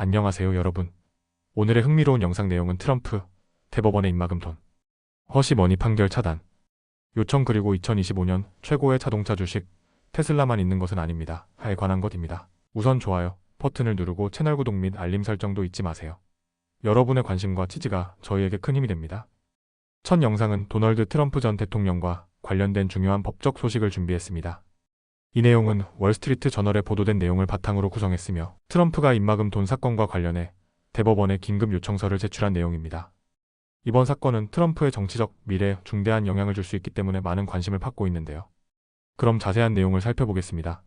안녕하세요 여러분. 오늘의 흥미로운 영상 내용은 트럼프, 대법원의 입막음 돈, 허쉬머니 판결 차단, 요청 그리고 2025년 최고의 자동차 주식, 테슬라만 있는 것은 아닙니다. 에 관한 것입니다. 우선 좋아요 버튼을 누르고 채널 구독 및 알림 설정도 잊지 마세요. 여러분의 관심과 지지가 저희에게 큰 힘이 됩니다. 첫 영상은 도널드 트럼프 전 대통령과 관련된 중요한 법적 소식을 준비했습니다. 이 내용은 월스트리트 저널에 보도된 내용을 바탕으로 구성했으며 트럼프가 입막음 돈 사건과 관련해 대법원에 긴급 요청서를 제출한 내용입니다. 이번 사건은 트럼프의 정치적 미래에 중대한 영향을 줄 수 있기 때문에 많은 관심을 받고 있는데요. 그럼 자세한 내용을 살펴보겠습니다.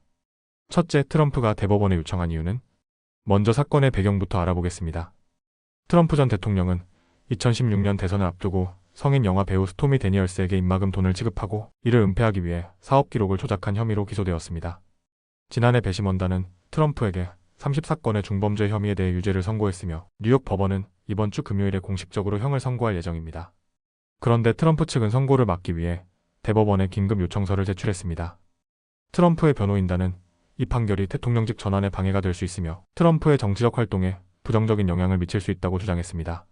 첫째, 트럼프가 대법원에 요청한 이유는? 먼저 사건의 배경부터 알아보겠습니다. 트럼프 전 대통령은 2016년 대선을 앞두고 성인 영화 배우 스토미 데니얼스에게 입막음 돈을 지급하고 이를 은폐하기 위해 사업 기록을 조작한 혐의로 기소되었습니다. 지난해 배심원단은 트럼프에게 34건의 중범죄 혐의에 대해 유죄를 선고했으며 뉴욕 법원은 이번 주 금요일에 공식적으로 형을 선고할 예정입니다. 그런데 트럼프 측은 선고를 막기 위해 대법원에 긴급 요청서를 제출했습니다. 트럼프의 변호인단은 이 판결이 대통령직 전환에 방해가 될 수 있으며 트럼프의 정치적 활동에 부정적인 영향을 미칠 수 있다고 주장했습니다.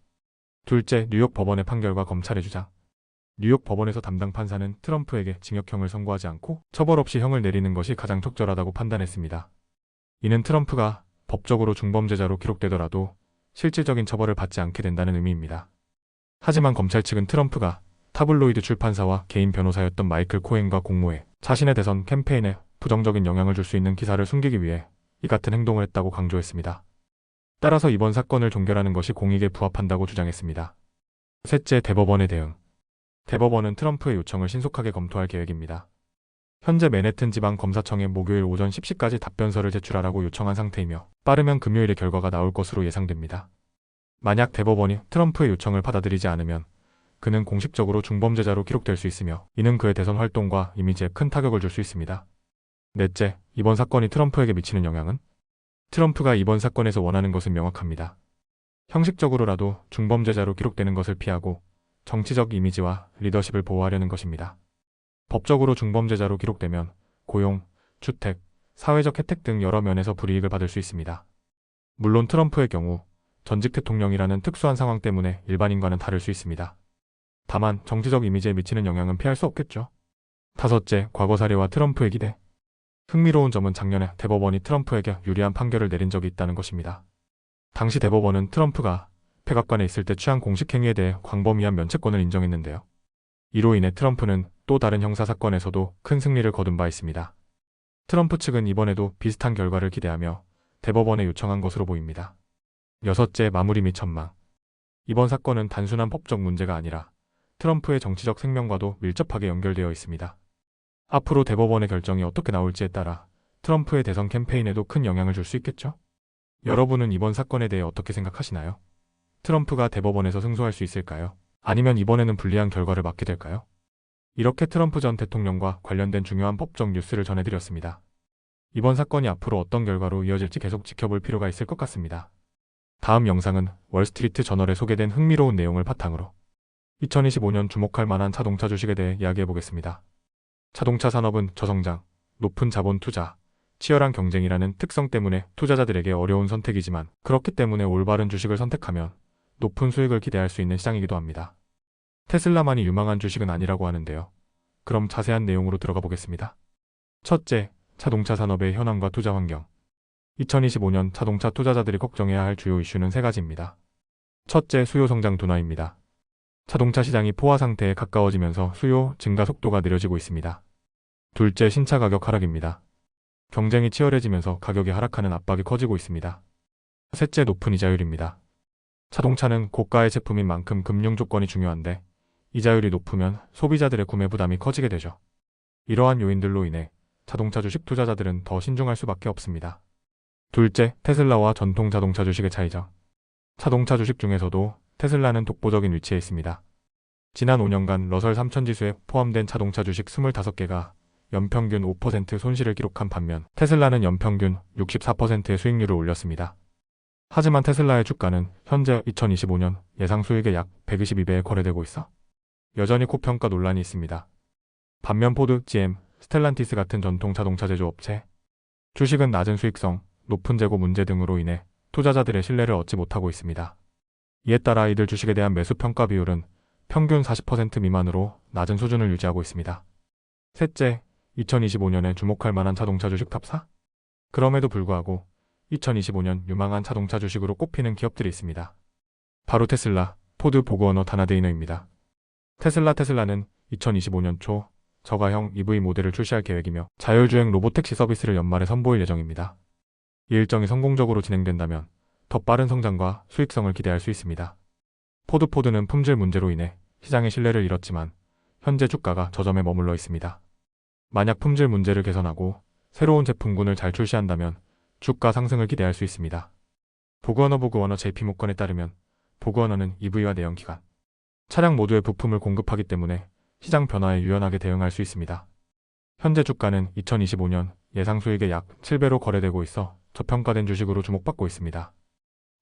둘째, 뉴욕 법원의 판결과 검찰의 주장. 뉴욕 법원에서 담당 판사는 트럼프에게 징역형을 선고하지 않고 처벌 없이 형을 내리는 것이 가장 적절하다고 판단했습니다. 이는 트럼프가 법적으로 중범죄자로 기록되더라도 실질적인 처벌을 받지 않게 된다는 의미입니다. 하지만 검찰 측은 트럼프가 타블로이드 출판사와 개인 변호사였던 마이클 코엔과 공모해 자신의 대선 캠페인에 부정적인 영향을 줄 수 있는 기사를 숨기기 위해 이 같은 행동을 했다고 강조했습니다. 따라서 이번 사건을 종결하는 것이 공익에 부합한다고 주장했습니다. 셋째, 대법원의 대응. 대법원은 트럼프의 요청을 신속하게 검토할 계획입니다. 현재 맨해튼 지방검사청에 목요일 오전 10시까지 답변서를 제출하라고 요청한 상태이며 빠르면 금요일에 결과가 나올 것으로 예상됩니다. 만약 대법원이 트럼프의 요청을 받아들이지 않으면 그는 공식적으로 중범죄자로 기록될 수 있으며 이는 그의 대선 활동과 이미지에 큰 타격을 줄 수 있습니다. 넷째, 이번 사건이 트럼프에게 미치는 영향은? 트럼프가 이번 사건에서 원하는 것은 명확합니다. 형식적으로라도 중범죄자로 기록되는 것을 피하고 정치적 이미지와 리더십을 보호하려는 것입니다. 법적으로 중범죄자로 기록되면 고용, 주택, 사회적 혜택 등 여러 면에서 불이익을 받을 수 있습니다. 물론 트럼프의 경우 전직 대통령이라는 특수한 상황 때문에 일반인과는 다를 수 있습니다. 다만 정치적 이미지에 미치는 영향은 피할 수 없겠죠. 다섯째, 과거 사례와 트럼프의 기대. 흥미로운 점은 작년에 대법원이 트럼프에게 유리한 판결을 내린 적이 있다는 것입니다. 당시 대법원은 트럼프가 백악관에 있을 때 취한 공식 행위에 대해 광범위한 면책권을 인정했는데요. 이로 인해 트럼프는 또 다른 형사사건에서도 큰 승리를 거둔 바 있습니다. 트럼프 측은 이번에도 비슷한 결과를 기대하며 대법원에 요청한 것으로 보입니다. 여섯째, 마무리 및 전망. 이번 사건은 단순한 법적 문제가 아니라 트럼프의 정치적 생명과도 밀접하게 연결되어 있습니다. 앞으로 대법원의 결정이 어떻게 나올지에 따라 트럼프의 대선 캠페인에도 큰 영향을 줄 수 있겠죠? 여러분은 이번 사건에 대해 어떻게 생각하시나요? 트럼프가 대법원에서 승소할 수 있을까요? 아니면 이번에는 불리한 결과를 맞게 될까요? 이렇게 트럼프 전 대통령과 관련된 중요한 법적 뉴스를 전해드렸습니다. 이번 사건이 앞으로 어떤 결과로 이어질지 계속 지켜볼 필요가 있을 것 같습니다. 다음 영상은 월스트리트 저널에 소개된 흥미로운 내용을 바탕으로 2025년 주목할 만한 자동차 주식에 대해 이야기해보겠습니다. 자동차 산업은 저성장, 높은 자본 투자, 치열한 경쟁이라는 특성 때문에 투자자들에게 어려운 선택이지만 그렇기 때문에 올바른 주식을 선택하면 높은 수익을 기대할 수 있는 시장이기도 합니다. 테슬라만이 유망한 주식은 아니라고 하는데요. 그럼 자세한 내용으로 들어가 보겠습니다. 첫째, 자동차 산업의 현황과 투자 환경. 2025년 자동차 투자자들이 걱정해야 할 주요 이슈는 세 가지입니다. 첫째, 수요 성장 둔화입니다. 자동차 시장이 포화 상태에 가까워지면서 수요 증가 속도가 느려지고 있습니다. 둘째, 신차 가격 하락입니다. 경쟁이 치열해지면서 가격이 하락하는 압박이 커지고 있습니다. 셋째, 높은 이자율입니다. 자동차는 고가의 제품인 만큼 금융 조건이 중요한데 이자율이 높으면 소비자들의 구매 부담이 커지게 되죠. 이러한 요인들로 인해 자동차 주식 투자자들은 더 신중할 수밖에 없습니다. 둘째, 테슬라와 전통 자동차 주식의 차이점. 자동차 주식 중에서도 테슬라는 독보적인 위치에 있습니다. 지난 5년간 러설 3000 지수에 포함된 자동차 주식 25개가 연평균 5% 손실을 기록한 반면 테슬라는 연평균 64%의 수익률을 올렸습니다. 하지만 테슬라의 주가는 현재 2025년 예상 수익의 약 122배에 거래되고 있어 여전히 고평가 논란이 있습니다. 반면 포드, GM, 스텔란티스 같은 전통 자동차 제조업체 주식은 낮은 수익성, 높은 재고 문제 등으로 인해 투자자들의 신뢰를 얻지 못하고 있습니다. 이에 따라 이들 주식에 대한 매수 평가 비율은 평균 40% 미만으로 낮은 수준을 유지하고 있습니다. 셋째, 2025년에 주목할 만한 자동차 주식 탑4? 그럼에도 불구하고 2025년 유망한 자동차 주식으로 꼽히는 기업들이 있습니다. 바로 테슬라, 포드, 보그워너, 다나데이너입니다. 테슬라는 2025년 초 저가형 EV 모델을 출시할 계획이며 자율주행 로보택시 서비스를 연말에 선보일 예정입니다. 이 일정이 성공적으로 진행된다면 더 빠른 성장과 수익성을 기대할 수 있습니다. 포드는 품질 문제로 인해 시장의 신뢰를 잃었지만 현재 주가가 저점에 머물러 있습니다. 만약 품질 문제를 개선하고 새로운 제품군을 잘 출시한다면 주가 상승을 기대할 수 있습니다. 보그워너 JP모건에 따르면 보그워너는 EV와 내연기관, 차량 모두의 부품을 공급하기 때문에 시장 변화에 유연하게 대응할 수 있습니다. 현재 주가는 2025년 예상 수익의 약 7배로 거래되고 있어 저평가된 주식으로 주목받고 있습니다.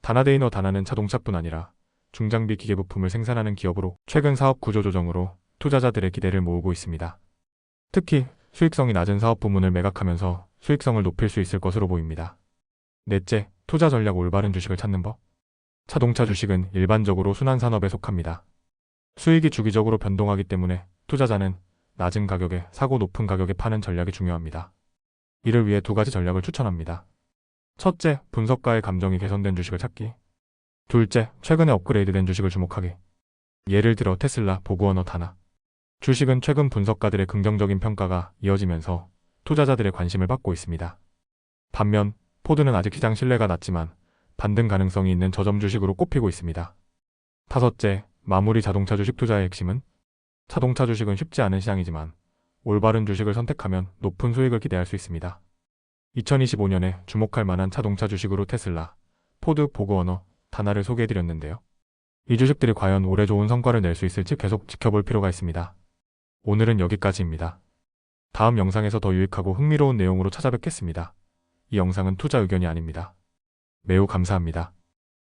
다나는 자동차뿐 아니라 중장비 기계 부품을 생산하는 기업으로 최근 사업 구조 조정으로 투자자들의 기대를 모으고 있습니다. 특히 수익성이 낮은 사업 부문을 매각하면서 수익성을 높일 수 있을 것으로 보입니다. 넷째, 투자 전략 올바른 주식을 찾는 법. 자동차 주식은 일반적으로 순환산업에 속합니다. 수익이 주기적으로 변동하기 때문에 투자자는 낮은 가격에 사고 높은 가격에 파는 전략이 중요합니다. 이를 위해 두 가지 전략을 추천합니다. 첫째, 분석가의 감정이 개선된 주식을 찾기. 둘째, 최근에 업그레이드된 주식을 주목하기. 예를 들어 테슬라, 보그워너, 다나. 주식은 최근 분석가들의 긍정적인 평가가 이어지면서 투자자들의 관심을 받고 있습니다. 반면 포드는 아직 시장 신뢰가 낮지만 반등 가능성이 있는 저점 주식으로 꼽히고 있습니다. 다섯째, 마무리 자동차 주식 투자의 핵심은? 자동차 주식은 쉽지 않은 시장이지만 올바른 주식을 선택하면 높은 수익을 기대할 수 있습니다. 2025년에 주목할 만한 자동차 주식으로 테슬라, 포드, 보그워너, 다나를 소개해드렸는데요. 이 주식들이 과연 올해 좋은 성과를 낼 수 있을지 계속 지켜볼 필요가 있습니다. 오늘은 여기까지입니다. 다음 영상에서 더 유익하고 흥미로운 내용으로 찾아뵙겠습니다. 이 영상은 투자 의견이 아닙니다. 매우 감사합니다.